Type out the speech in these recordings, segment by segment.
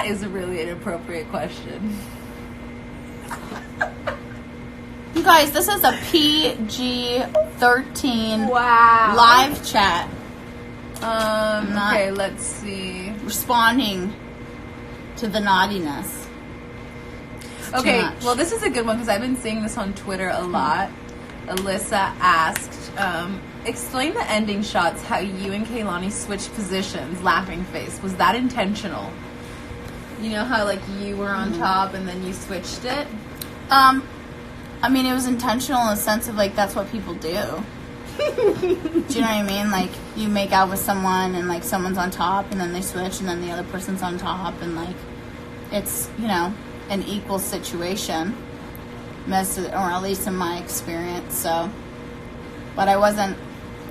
That is a really inappropriate question. You guys, this is a PG-13 live chat. Okay, let's see. Responding to the naughtiness. Okay, well, this is a good one because I've been seeing this on Twitter a lot. Alyssa asked, explain the ending shots, how you and Kaylani switched positions, laughing face. Was that intentional? You know how, like, you were on top and then you switched it? I mean, it was intentional in the sense of, like, that's what people do. Do you know what I mean? Like, you make out with someone and, like, someone's on top and then they switch and then the other person's on top and, like, it's, you know, an equal situation. Or at least in my experience, so. But I wasn't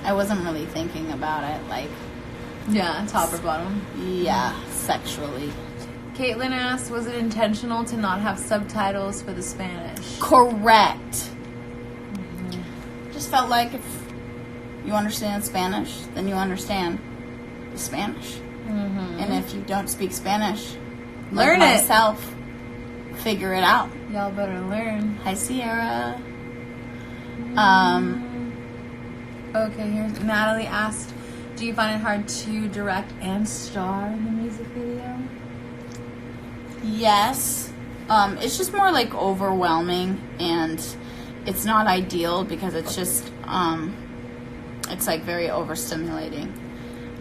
really thinking about it, like. Yeah, top or bottom. Yeah, sexually. Caitlin asked, was it intentional to not have subtitles for the Spanish? Correct. Just felt like if you understand Spanish, then you understand the Spanish. And if you don't speak Spanish, learn like myself, figure it out. Y'all better learn. Hi, Sierra. Okay, here's Natalie asked, do you find it hard to direct and star in the music video? Yes. It's just more like overwhelming, and it's not ideal because it's just it's like very overstimulating.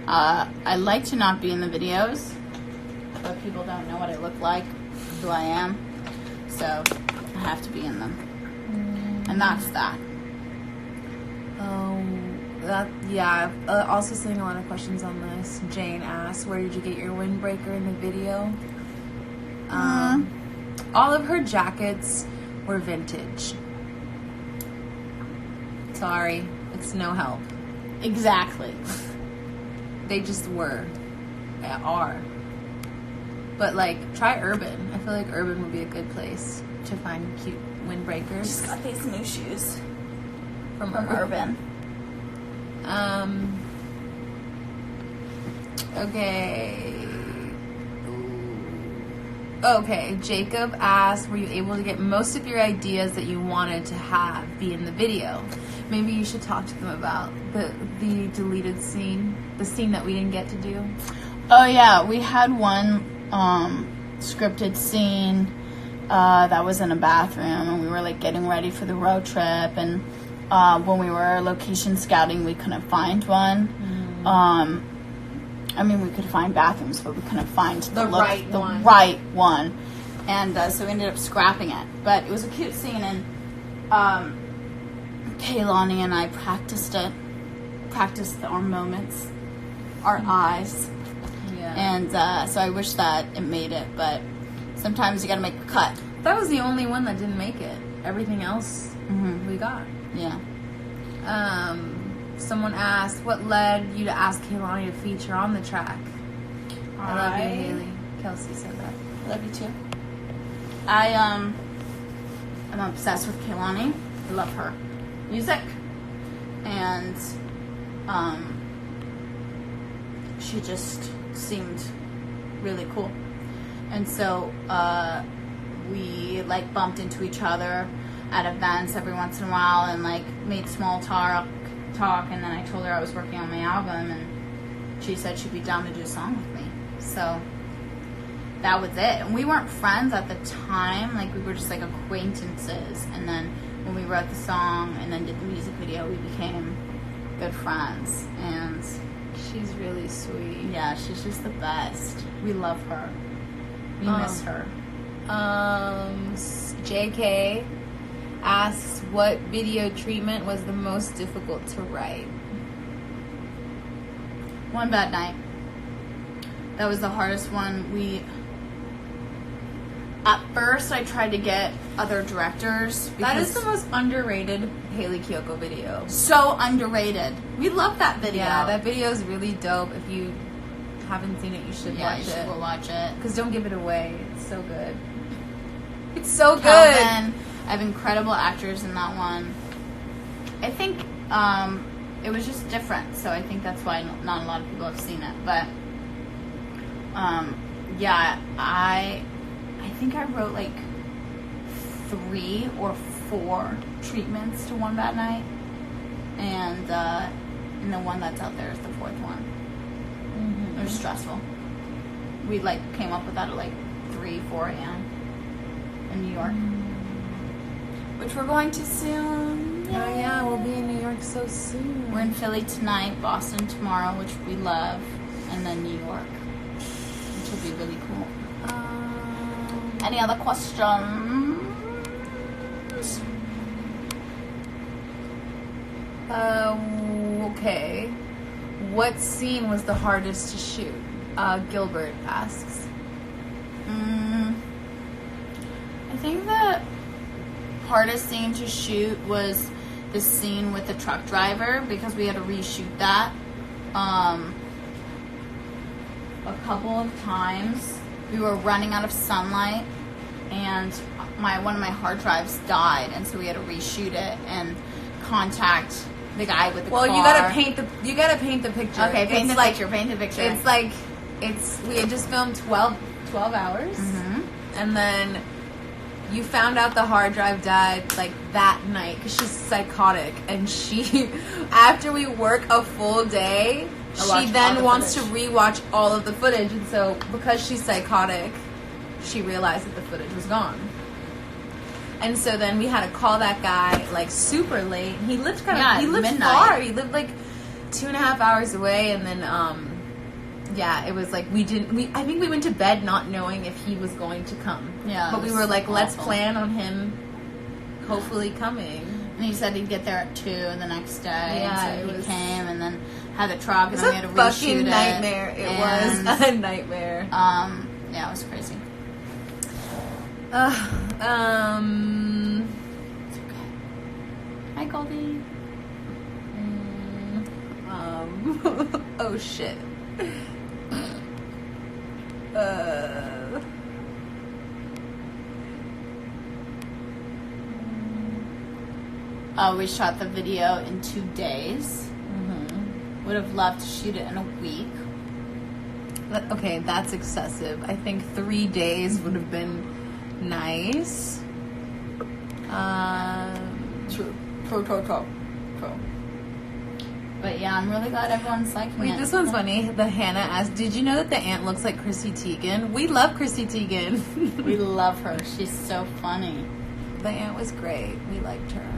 I like to not be in the videos, but people don't know what I look like, who I am, so I have to be in them. And that's that. Also seeing a lot of questions on this. Jane asked, where did you get your windbreaker in the video? All of her jackets were vintage. Sorry, it's no help. Exactly. They just were. They are. But, like, try Urban. I feel like Urban would be a good place to find cute windbreakers. Just got these new shoes from Urban. Okay, Jacob asked, were you able to get most of your ideas that you wanted to have be in the video? Maybe you should talk to them about the deleted scene, the scene that we didn't get to do. Oh yeah, we had one scripted scene that was in a bathroom, and we were like getting ready for the road trip, and when we were location scouting, we couldn't find one. I mean, we could find bathrooms, but we couldn't find the right one. And so we ended up scrapping it. But it was a cute scene, and Kaylani and I practiced our moments, our eyes. Yeah. And so I wish that it made it, but sometimes you gotta make a cut. That was the only one that didn't make it. Everything else we got. Yeah. Someone asked, what led you to ask Kaylani to feature on the track? I love you, Hayley. Kelsey said that. I love you too. I'm obsessed with Kaylani. I love her music, and she just seemed really cool. And so we like bumped into each other at events every once in a while and like made small talk, and then I told her I was working on my album, and she said she'd be down to do a song with me. So that was it. And we weren't friends at the time, like we were just like acquaintances, and then when we wrote the song and then did the music video, we became good friends. And she's really sweet. Yeah, she's just the best. We love her. We miss her. JK asks, what video treatment was the most difficult to write? One Bad Night. That was the hardest one. At first, I tried to get other directors. That is the most underrated Hayley Kiyoko video. So underrated. We love that video. Yeah, that video is really dope. If you haven't seen it, you should watch it. Yeah, you should go watch it. Because don't give it away. It's so good. It's so good. I have incredible actors in that one. I think it was just different, so I think that's why not a lot of people have seen it. But Yeah, I think I wrote like 3 or 4 treatments to one bad night, and the one that's out there is the 4th one. It was stressful. We like came up with that at like 3-4 a.m. in New York, which we're going to soon. Oh yeah, we'll be in New York so soon. We're in Philly tonight, Boston tomorrow, which we love, and then New York, which will be really cool. Any other questions? Okay. What scene was the hardest to shoot? Gilbert asks. I think the hardest scene to shoot was the scene with the truck driver, because we had to reshoot that a couple of times. We were running out of sunlight, and one of my hard drives died, and so we had to reshoot it and contact the guy with the car. Well, you gotta paint the picture. Okay, paint the picture. It's like we had just filmed 12 hours, and then you found out the hard drive died like that night because she's psychotic, and she after we work a full day, she then wants to rewatch all of the footage, and so because she's psychotic, she realized that the footage was gone. And so then we had to call that guy like super late. He lived he lived midnight. Far. He lived like 2.5 hours away, and then it was like I think we went to bed not knowing if he was going to come. Yeah. But we were like, let's plan on him hopefully coming. And he said he'd get there at 2 the next day. Yeah, and so he came and then had the truck, and it was then we had to reshoot it. It was a fucking nightmare. It was a nightmare. Yeah, it was crazy. It's okay. Hi, Goldie. Oh shit. We shot the video in 2 days. Would have loved to shoot it in a week. Okay, that's excessive. I think 3 days would have been nice. True. But yeah, I'm really glad everyone's liking it. Wait, this one's funny. The Hannah asked, did you know that the aunt looks like Chrissy Teigen? We love Chrissy Teigen. We love her. She's so funny. The aunt was great. We liked her.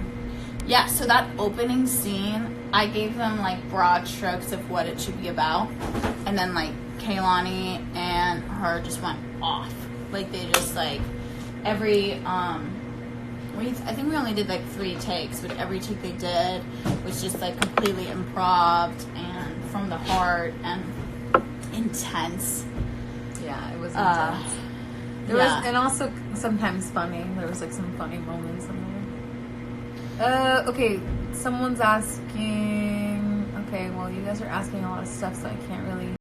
Yeah, so that opening scene, I gave them like broad strokes of what it should be about. And then like Kaylani and her just went off. Like they just like every I think we only did like 3 takes, but every take they did was just like completely improv and from the heart and intense. Yeah, it was intense. There was, and also sometimes funny. There was like some funny moments in there. Okay, someone's asking. Okay, well, you guys are asking a lot of stuff, so I can't really